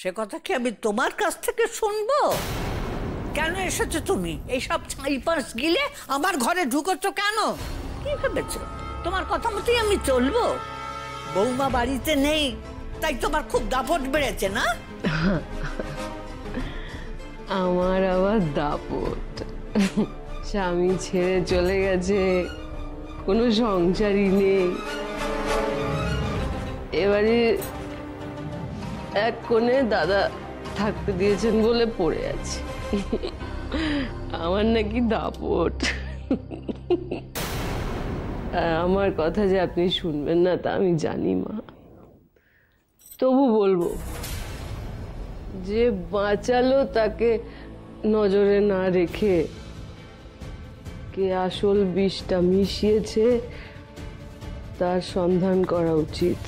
সে কথা কি আমি তোমার কাছ থেকে শুনবো? কেন এসেছো তুমি? এইসব ছাইপাস গিলে আমার ঘরে ঢুকোচ্ছ কেন? কি ভেবেছো তোমার কথা মতোই আমি চলবো? বৌমা বাড়িতে নেই তাই তোমার খুব দাপট বেড়েছে না? আমার আবার দাপট? স্বামী ছেড়ে চলে গেছে, কোনো সংসারই নেই। এবারে এক কোণে দাদা থাকতে দিয়েছেন বলে পড়ে আছি। আমার নাকি দাপট। আমার কথা যে আপনি শুনবেন না তা আমি জানি মা, তবু বলবো যে বাঁচালো তাকে নজরে না রেখে কে আসল বিষটা মিশিয়েছে তার সন্ধান করা উচিত।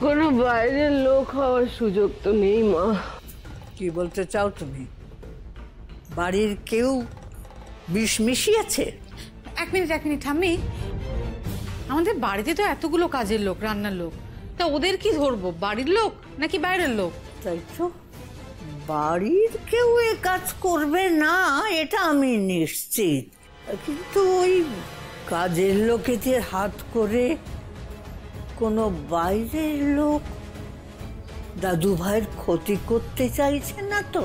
কোনো বাইরের লোক হওয়ার সুযোগ তো নেই মা। কি বলতে চাও তুমি? বাড়ির কেউ বিষ মিশিয়েছে? এক মিনিট ঠাম্মি, আমাদের বাড়িতে তো এতগুলো কাজের লোক, রান্নার লোক, তা ওদের কি ধরবো? বাড়ির লোক নাকি বাইরের লোক? তাই তো, বাড়ির কেউ এ কাজ করবে না এটা আমি নিশ্চিত, কিন্তু ওই কাজের লোকেদের হাত করে কোনো বাইরের লোক দাদু ভাইয়ের ক্ষতি করতে চাইছে না তো?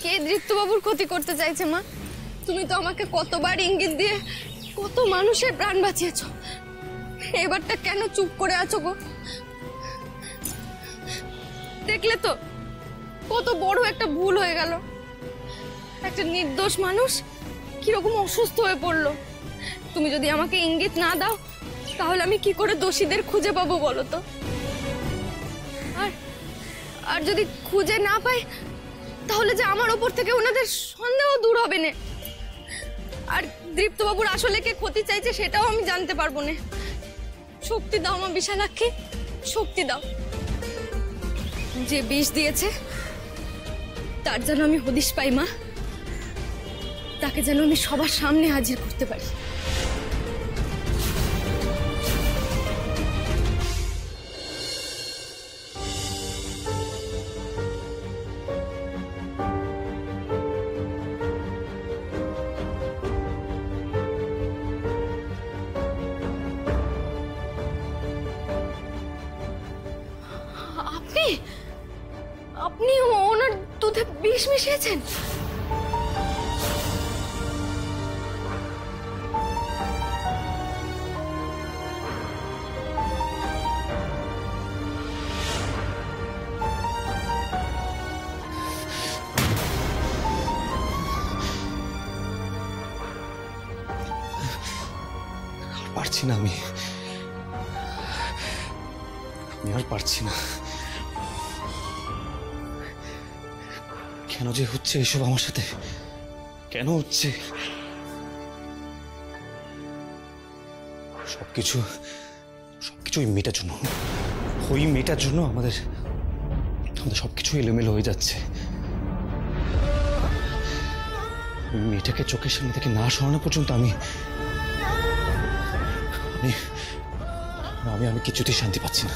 কে দৃপ্তবাবুর ক্ষতি করতে চাইছে মা? তুমি তো আমাকে কতবার ইঙ্গিত দিয়ে কত মানুষের প্রাণ বাঁচিয়েছ, এবারটা কেন চুপ করে আছো গো? দেখলে তো কত বড় একটা ভুল হয়ে গেল। একটা নির্দোষ মানুষ কিরকম অসুস্থ হয়ে পড়লো। তুমি যদি আমাকে ইঙ্গিত না দাও তাহলে আমি কি করে দোষীদের খুঁজে পাবো বলো তো? আর যদি খুঁজে না পাই তাহলে যে আমার ওপর থেকে ওনাদের সন্দেহ দূর হবে না, আর দৃপ্তবাবুর আসলে কে ক্ষতি চাইছে সেটাও আমি জানতে পারবো না। শক্তি দাও মা বিশালাক্ষী, শক্তি দাও। যে বিষ দিয়েছে তার যেন আমি হদিশ পাই মা, তাকে যেন আমি সবার সামনে হাজির করতে পারি। আপনি ওনার দুধে বিষ মিশিয়েছেন? পারছি না, আমি আর পারছি না। কেন যে হচ্ছে এসব আমার সাথে? কেন হচ্ছে? সবকিছু ওই মেয়েটার জন্য। ওই মেয়েটার জন্য আমাদের সবকিছু এলোমেলো হয়ে যাচ্ছে। মেয়েটাকে চোখের সামনে থেকে না সরানো পর্যন্ত আমি কিছুতেই শান্তি পাচ্ছি না।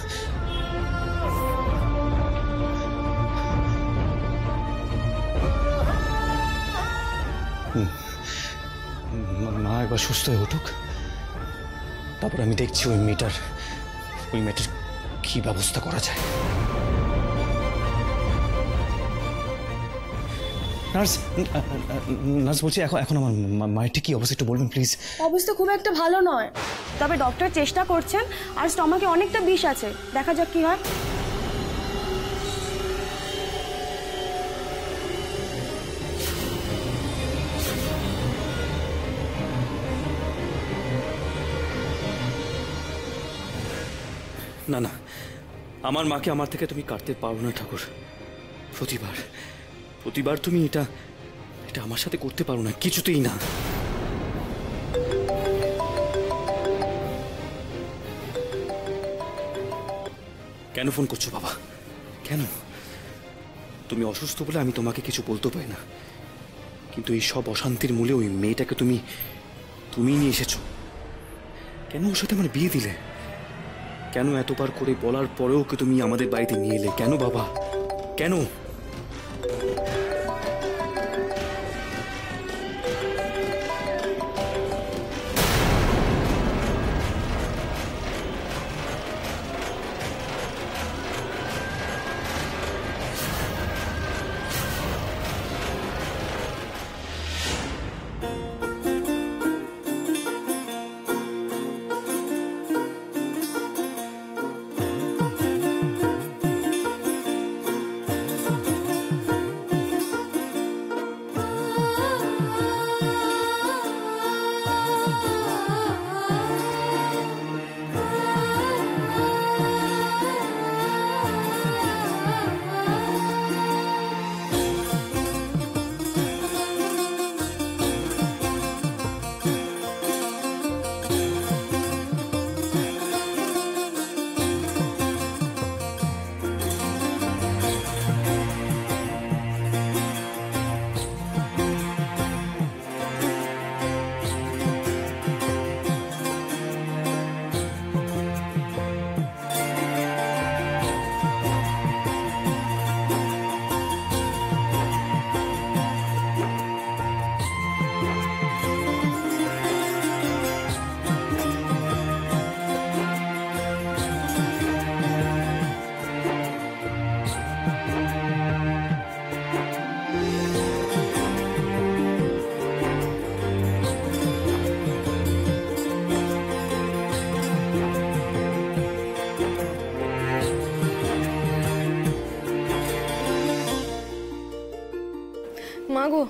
মা একবার সুস্থ হয়ে উঠুক, তারপর আমি দেখছি ওই মেয়েটার কি ব্যবস্থা করা যায়। নার্স বলছি, এখন আমার মায়ের ঠিক কি অবস্থা একটু বলবেন প্লিজ? অবস্থা খুব একটা ভালো নয়, তবে ডক্টর চেষ্টা করছেন, আর স্টমাকে অনেকটা বিষ আছে, দেখা যাক কি হয়। না না, আমার মাকে আমার থেকে তুমি কাটতে পারো না ঠাকুর। প্রতিবার তুমি এটা আমার সাথে করতে পারো না, কিছুতেই না। কেন ফোন করছো বাবা? কেন? তুমি অসুস্থ বলে আমি তোমাকে কিছু বলতে পারি না, কিন্তু এই সব অশান্তির মূলে ওই মেয়েটাকে তুমি নিয়ে এসেছো। কেন ওর সাথে আমার বিয়ে দিলে? কেন এতবার করে বলার পরেও কি তুমি আমাদের বাড়িতে নিয়ে এলে? কেন বাবা, কেন? মা গো,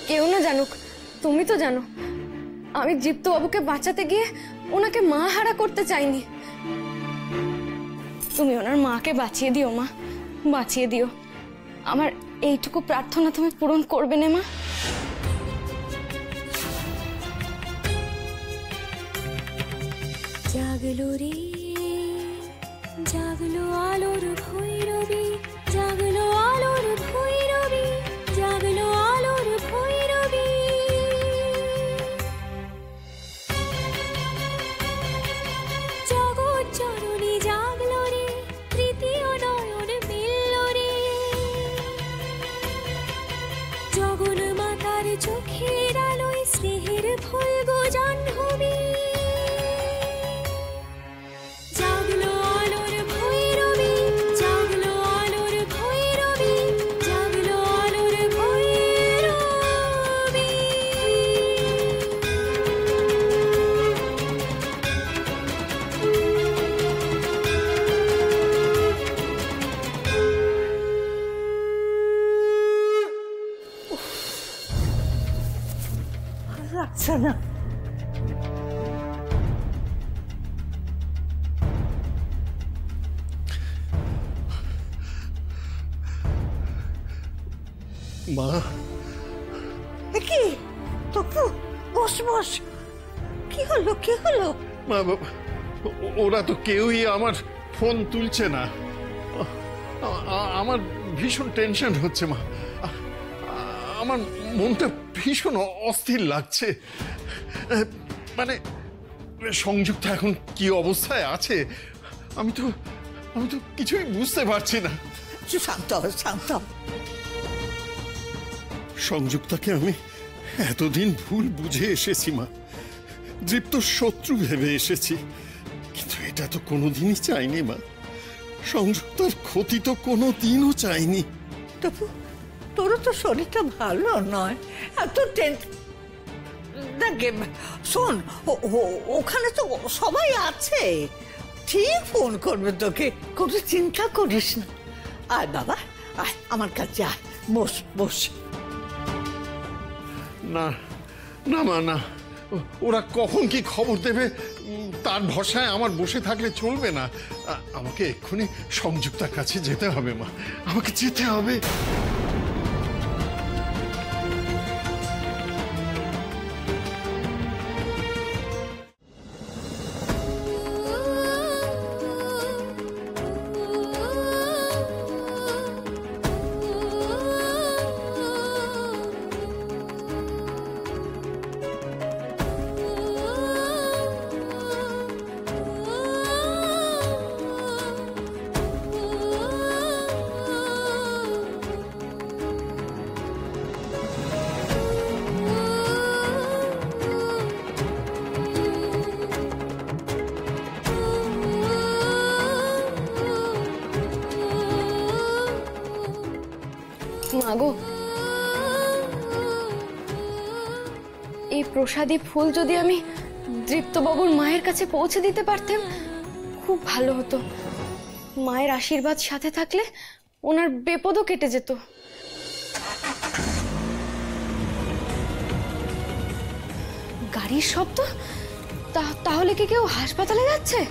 কেউ না জানুক, তুমি তো জানো আমি দীপ্তবাবুকে বাঁচাতে গিয়ে ওনাকে মা হারা করতে চাইনি। তুমি ওনার মাকে বাঁচিয়ে দিও মা, বাঁচিয়ে দিও। আমার এইটুকু প্রার্থনা তুমি পূরণ করবে না মা? জাগলো রে জাগলো আলোর ভৈরবী, জাগলো আলোর ভৈরবী, জাগলো আলোর ভৈরবী। জগৎ জননী জাগলো রে, তৃতীয় নয়ন মিলল রে, জগন মাতার চোখের আলোয় স্নেহের ফুল গো জাহ্নবী। লাগছে না। মা, কি তপু, বস বস। কি হলো, কি হলো? মা, ওরা তো কেউই আমার ফোন তুলছে না। আমার ভীষণ টেনশন হচ্ছে মা, আমার মনটা ভীষণ অস্থির লাগছে। মানে সংযুক্ত এখন কি অবস্থায় আছে আমি তো কিছুই বুঝতে পারছি না। শান্ত হ, শান্ত হ। সংযুক্তাকে আমি এতদিন ভুল বুঝে এসেছি মা, দীপ্ত শত্রু ভেবে এসেছি, কিন্তু এটা তো কোনোদিনই চাইনি মা। সংযুক্তার ক্ষতি তো কোনোদিনও চাইনি। তপু, তোরও তো শরীরটা ভালো নয়, এত দেখে শোন, ওখানে তো সবাই আছে, ঠিক ফোন করবে তোকে, কোনো চিন্তা করিস না। আয় বাবা, আয় আমার কাছে আয়, বস বস। না না মা, না, ওরা কখন কি খবর দেবে তার ভরসায় আমার বসে থাকলে চলবে না। আমাকে এক্ষুনি সংযুক্তার কাছে যেতে হবে মা, আমাকে যেতে হবে। মাগো, এই প্রসাদী ফুল যদি আমি দৃপ্তবাবুর মায়ের কাছে পৌঁছে দিতে পারতাম খুব ভালো হতো। মায়ের আশীর্বাদ সাথে থাকলে ওনার বিপদও কেটে যেত। গাড়ির শব্দ, তাহলে কি কেউ হাসপাতালে যাচ্ছে?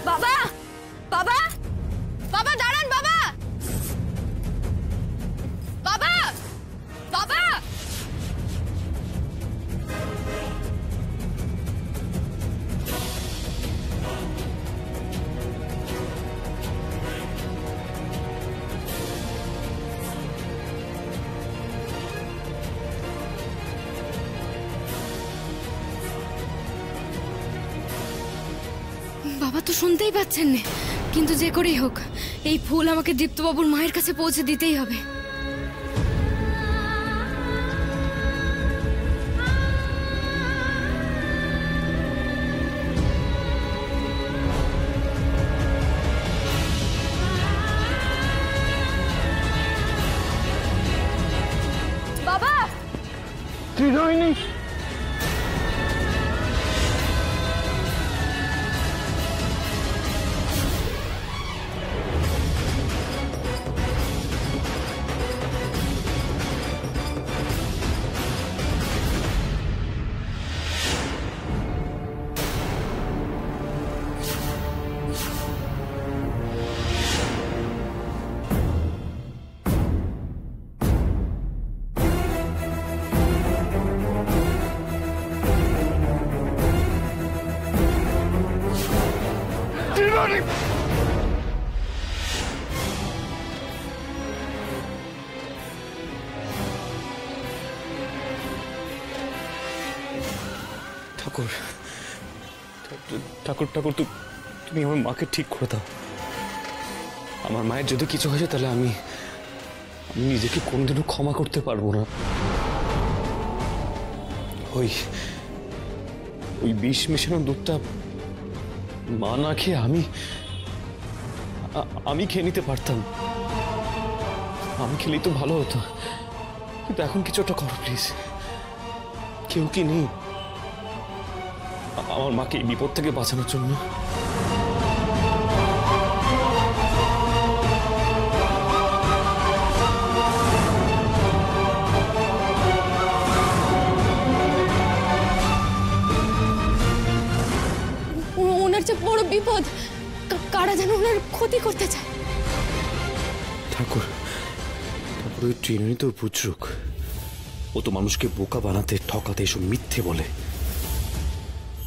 বাবা, বাবা, বাবা দাঁড়ান, বাবা, বাবা, বাবা। বাবা তো শুনতেই পাচ্ছেন না, কিন্তু যে করেই হোক এই ফুল আমাকে দীপ্তবাবুর মায়ের কাছে পৌঁছে দিতেই হবে। বাবা, ত্রিনয়নী, ত্রিনয়নী, ঠাকুর ঠাকুর ঠাকুর, তুমি আমার মাকে ঠিক করে দাও। আমার মায়ের যদি কিছু হয়েছে তাহলে আমি নিজেকে কোনদিনও ক্ষমা করতে পারবো না। ওই বিষ মেশানো দুধটা মা না খেয়ে আমি খেয়ে নিতে পারতাম। আমি খেলেই তো ভালো হতো, কিন্তু এখন কিছু একটা করো প্লিজ। কেউ কি নেই আমার মাকে এই বিপদ থেকে বাঁচানোর জন্য? ওনার যে বড় বিপদ, কারা যেন ওনার ক্ষতি করতে চায়। ঠাকুর ওই ট্রেনই তো বুঝরুক। ও তো মানুষকে বোকা বানাতে, ঠকাতে, এসব মিথ্যে বলে।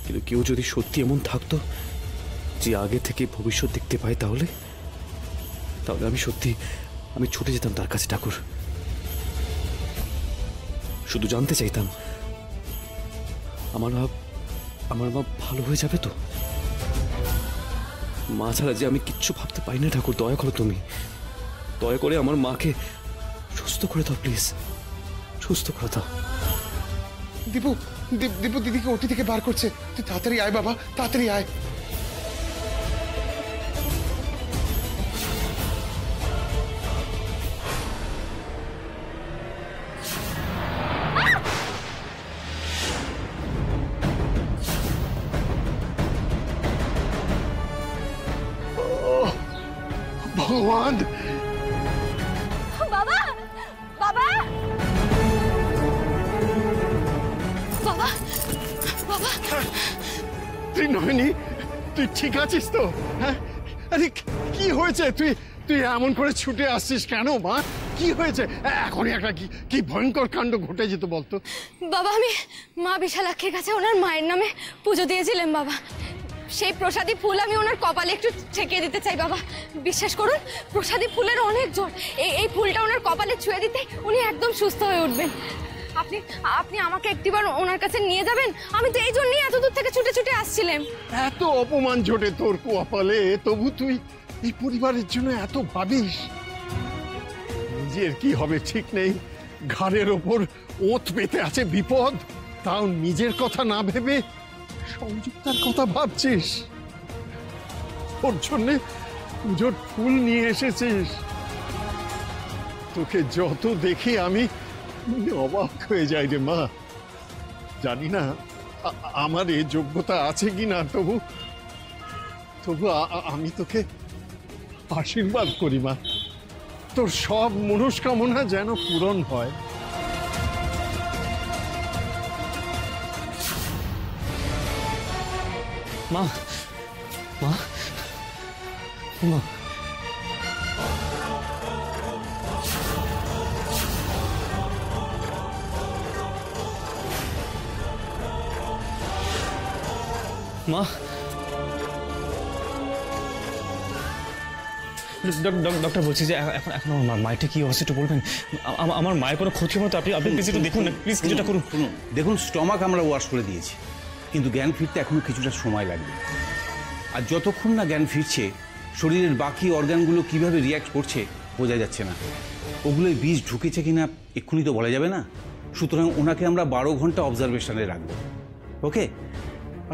কিন্তু কেউ যদি সত্যি এমন থাকতো যে আগে থেকে ভবিষ্যৎ দেখতে পায়, তাহলে আমি ছুটে যেতাম তার কাছে। ঠাকুর, শুধু জানতে চাইতাম আমার মা ভালো হয়ে যাবে তো? মা ছাড়া যে আমি কিচ্ছু ভাবতে পারি না। ঠাকুর, দয়া করো, তুমি দয়া করে আমার মাকে সুস্থ করে দাও প্লিজ, সুস্থ করে দাও। দীপু, দীপু দিদিকে ওটি থেকে বার করছে। তুই তাড়াতাড়ি আয় বাবা, তাড়াতাড়ি আয়। ভগবান, বাবা, বাবা, বাবা, বাবা। ত্রিনয়নী, তুই ঠিক আছিস তো? হ্যাঁ, আরে কি হয়েছে? তুই এমন করে ছুটে আসছিস কেন মা? কি হয়েছে? এখনই একটা কি ভয়ঙ্কর কাণ্ড ঘটে যেত বলতো। বাবা, আমি মা বিশালাক্ষীর কাছে ওনার মায়ের নামে পুজো দিয়েছিলাম বাবা। সেই প্রসাদী ফুল আমি ওনার কপালে একটু ঠেকিয়ে দিতে চাই বাবা। বিশ্বাস করুন, প্রসাদী ফুলের অনেক জোর। এই ফুলটা ওনার কপালে ছুঁয়ে দিতে উনি একদম সুস্থ হয়ে উঠবেন। আপনি আমাকে একটিবার ওনার কাছে নিয়ে যাবেন? আমি তো এই জন্যই এত দূর থেকে ছুটে ছুটে আসছিলাম। এত অপমান জোটে তোর কপালে, তবু তুই এই পরিবারের জন্য এত ভাবিস? নিজের কি হবে ঠিক নেই, ঘাড়ের ওপর ওত পেতে আছে বিপদ। তাও নিজের কথা না ভেবে সংযুক্তার কথা ভাবছিস। ওর জন্যে পুজোর ফুল নিয়ে এসেছিস। তোকে যত দেখি আমি অবাক হয়ে যাই রে মা। জানি না আমার এ যোগ্যতা আছে কিনা, তবু আমি তোকে আশীর্বাদ করি মা, তোর সব মনস্কামনা যেন পূরণ হয়। মা মা মা মা ডক্টর বলছি যে এখন এখন আমার মায়ের কি অবস্থা একটু বলবেন? আমার মায়ের কোনো ক্ষতি হতো, আপনি প্লিজ একটু দেখুন, প্লিজ কিছুটা করুন। দেখুন, স্টমাক আমরা ওয়াশ করে দিয়েছি, কিন্তু জ্ঞান ফিরতে এখনো কিছুটা সময় লাগবে। আর যতক্ষণ না জ্ঞান ফিরছে, শরীরের বাকি অর্গানগুলো কিভাবে রিয়াক্ট করছে বোঝা যাচ্ছে না। ওগুলোই বিষ ঢুকেছে কিনা এক্ষুনি তো বলা যাবে না। সুতরাং ওনাকে আমরা 12 ঘন্টা অবজারভেশনে রাখবো। ওকে?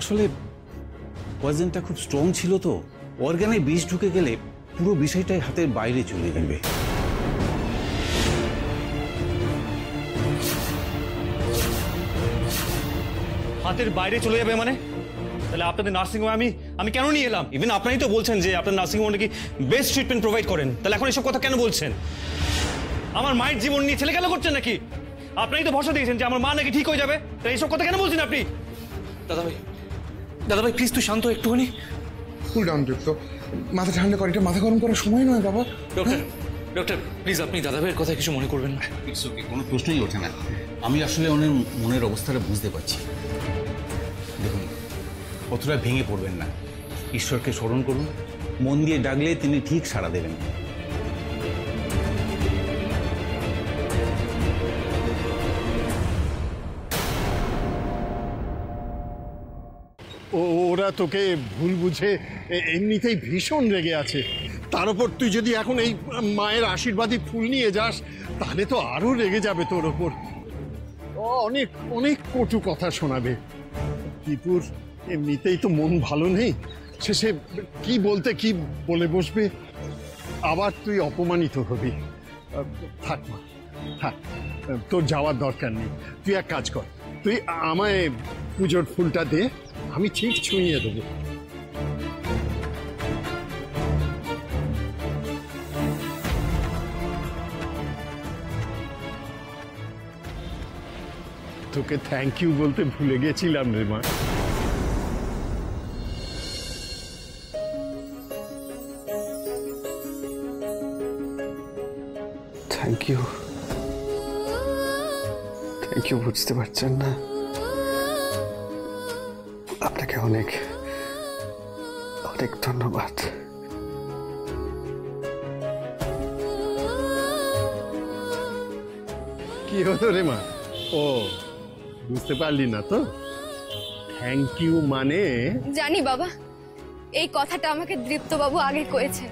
আসলে পয়জনটা খুব স্ট্রং ছিল, তো অর্গানে বিষ ঢুকে গেলে পুরো বিষয়টাই হাতের বাইরে চলে যাবে। হাতের বাইরে চলে যাবে মানে? তাহলে আপনাদের নার্সিংহোমে আমি কেন নিয়ে এলাম? ইভেন আপনারাই তো বলছেন যে আপনার নার্সিংহোমে নাকি বেস্ট ট্রিটমেন্ট প্রোভাইড করেন, তাহলে এখন এসব কথা কেন বলছেন? আমার মায়ের জীবন নিয়ে ছেলে খেলা করছেন নাকি? আপনারাই তো ভরসা দিয়েছেন যে আমার মা নাকি ঠিক হয়ে যাবে, তাই এইসব কথা কেন বলছেন আপনি? দাদাভাই প্লিজ তুই শান্ত একটুখানি। কুল ডাউন দীপ্ত, মাথা ঠান্ডা কর, এটা মাথা গরম করার সময় নয় বাবা। ডক্টর প্লিজ আপনি দাদাভাইয়ের কথা কিছু মনে করবেন না। ইটস ওকে, কোনো প্রশ্নই ওঠে না। আমি আসলে ওনার মনের অবস্থাটা বুঝতে পারছি। দেখুন, কতটা ভেঙে পড়বেন না, ঈশ্বরকে স্মরণ করুন, মন দিয়ে ডাকলে তিনি ঠিক সাড়া দেবেন। ওরা তোকে ভুল বুঝে এমনিতেই ভীষণ রেগে আছে, তার উপর তুই যদি এখন এই মায়ের আশীর্বাদী ফুল নিয়ে যাস, তাহলে তো আরো রেগে যাবে তোর ওপর। অনেক অনেক কটু কথা শোনাবে। দীপুর এমনিতেই তো মন ভালো নেই, শেষে কি বলতে কি বলে বসবে, আবার তুই অপমানিত হবি। থাক মা, থাক, তোর যাওয়ার দরকার নেই। তুই এক কাজ কর, তুই আমায় পুজোর ফুলটা দে, আমি ঠিক ছুঁয়ে দেবো। তোকে থ্যাংক ইউ বলতে ভুলে গেছিলাম রে মা। থ্যাংক ইউ, থ্যাংক ইউ, বুঝতে পারছেন না। আপনাকে অনেক অনেক ধন্যবাদ। কি হলো রে মা? ও বুঝতে পারলি না তো? থ্যাংক ইউ মানে? জানি বাবা, এই কথাটা আমাকে দীপ্তবাবু আগে কয়েছে।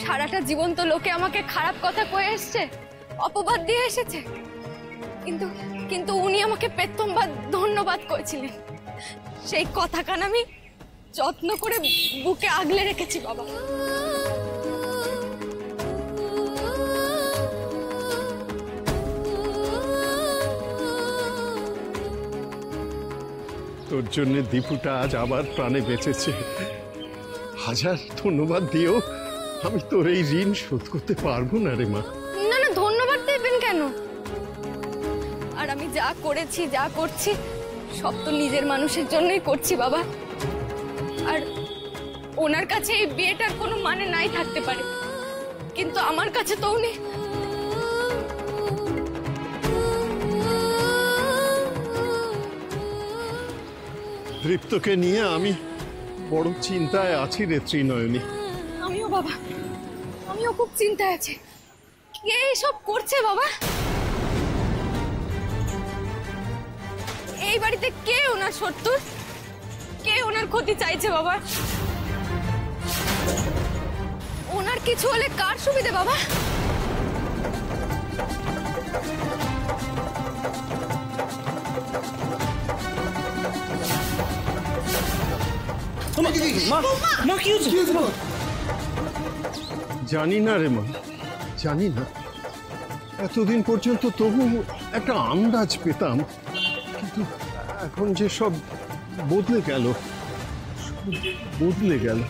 সারাটা জীবন তো লোকে আমাকে খারাপ কথা কয়ে এসছে, অপবাদ দিয়ে এসেছে, কিন্তু কিন্তু উনি আমাকে প্রথমবার ধন্যবাদ করেছিলেন। সেই কথাখান আমি যত্ন করে বুকে আগলে রেখেছি বাবা। তোর জন্য দীপুটা আজ আবার প্রাণে বেঁচেছে। হাজার ধন্যবাদ দিয়েও আমি তোর এই ঋণ শোধ করতে পারবো না রে মা। না না, ধন্যবাদ দেবেন কেন? আর আমি যা করেছি, যা করছি, সব তো নিজের মানুষের জন্যই করছি বাবা। আর ওনার কাছে এই বিয়েটার কোনো মানে নাই থাকতে পারে, কিন্তু আমার কাছে তো উনি দীপ্তকে নিয়ে আমি বড় চিন্তায় আছি রে ত্রিনয়নী। আমিও বাবা, আমিও খুব চিন্তায় আছি। কে এসব করছে বাবা? এই বাড়িতে কে ওনার শত্রু? কে ওনার ক্ষতি চাইছে বাবা? ওনার কিছু হলে কার সুবিধে বাবা? মা কি হচ্ছে? জানি না রে মা, জানি না। এতদিন পর্যন্ত তবু একটা আন্দাজ পেতাম, কিন্তু এখন যে সব বদলে গেল, বদলে গেল।